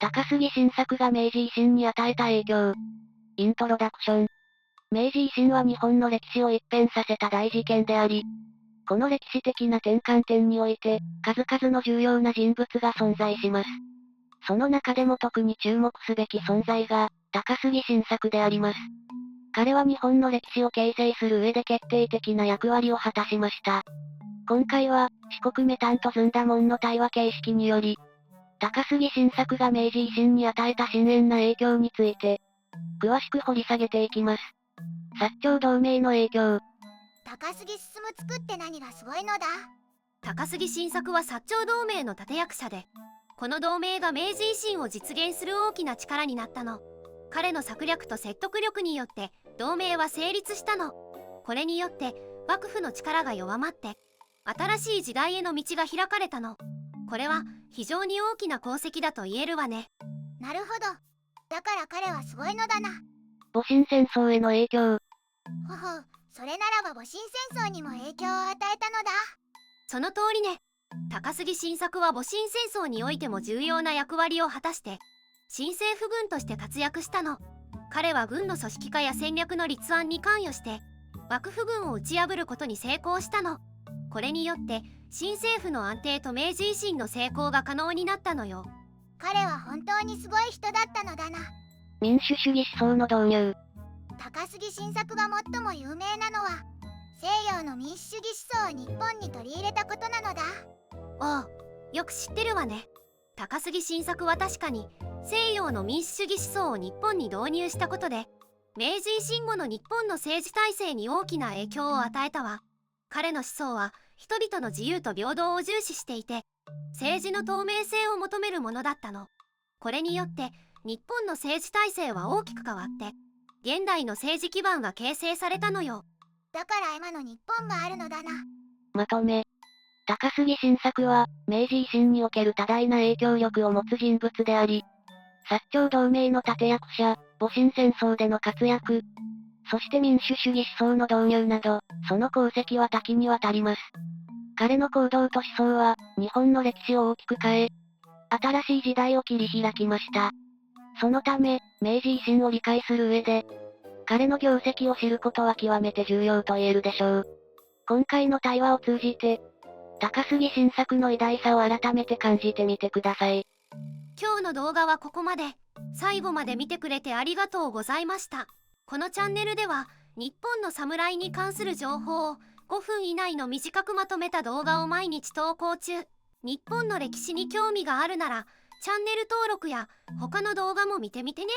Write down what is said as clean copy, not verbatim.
高杉晋作が明治維新に与えた影響。イントロダクション。明治維新は日本の歴史を一変させた大事件であり、この歴史的な転換点において、数々の重要な人物が存在します。その中でも特に注目すべき存在が、高杉晋作であります。彼は日本の歴史を形成する上で決定的な役割を果たしました。今回は、四国メタンとずんだ門の対話形式により、高杉晋作が明治維新に与えた深遠な影響について、詳しく掘り下げていきます。薩長同盟の影響。高杉進作って何がすごいのだ？高杉晋作は薩長同盟の立役者で、この同盟が明治維新を実現する大きな力になったの。彼の策略と説得力によって同盟は成立したの。これによって幕府の力が弱まって、新しい時代への道が開かれたの。これは非常に大きな功績だと言えるわね。なるほど。だから彼はすごいのだな。戊辰戦争への影響。ほほう、それならば戊辰戦争にも影響を与えたのだ。その通りね。高杉晋作は戊辰戦争においても重要な役割を果たして、新政府軍として活躍したの。彼は軍の組織化や戦略の立案に関与して、幕府軍を打ち破ることに成功したの。これによって、新政府の安定と明治維新の成功が可能になったのよ。彼は本当にすごい人だったのだな。民主主義思想の導入。高杉晋作が最も有名なのは、西洋の民主主義思想を日本に取り入れたことなのだ。ああ、よく知ってるわね。高杉晋作は確かに西洋の民主主義思想を日本に導入したことで、明治維新後の日本の政治体制に大きな影響を与えたわ。彼の思想は人々の自由と平等を重視していて、政治の透明性を求めるものだったの。これによって日本の政治体制は大きく変わって、現代の政治基盤が形成されたのよ。だから今の日本があるのだな。まとめ。高杉晋作は、明治維新における多大な影響力を持つ人物であり、薩長同盟の立役者、戊辰戦争での活躍、そして民主主義思想の導入など、その功績は多岐にわたります。彼の行動と思想は、日本の歴史を大きく変え、新しい時代を切り開きました。そのため、明治維新を理解する上で、彼の業績を知ることは極めて重要と言えるでしょう。今回の対話を通じて、高杉晋作の偉大さを改めて感じてみてください。今日の動画はここまで。最後まで見てくれてありがとうございました。このチャンネルでは、日本の侍に関する情報を5分以内の短くまとめた動画を毎日投稿中。日本の歴史に興味があるなら、チャンネル登録や他の動画も見てみてね。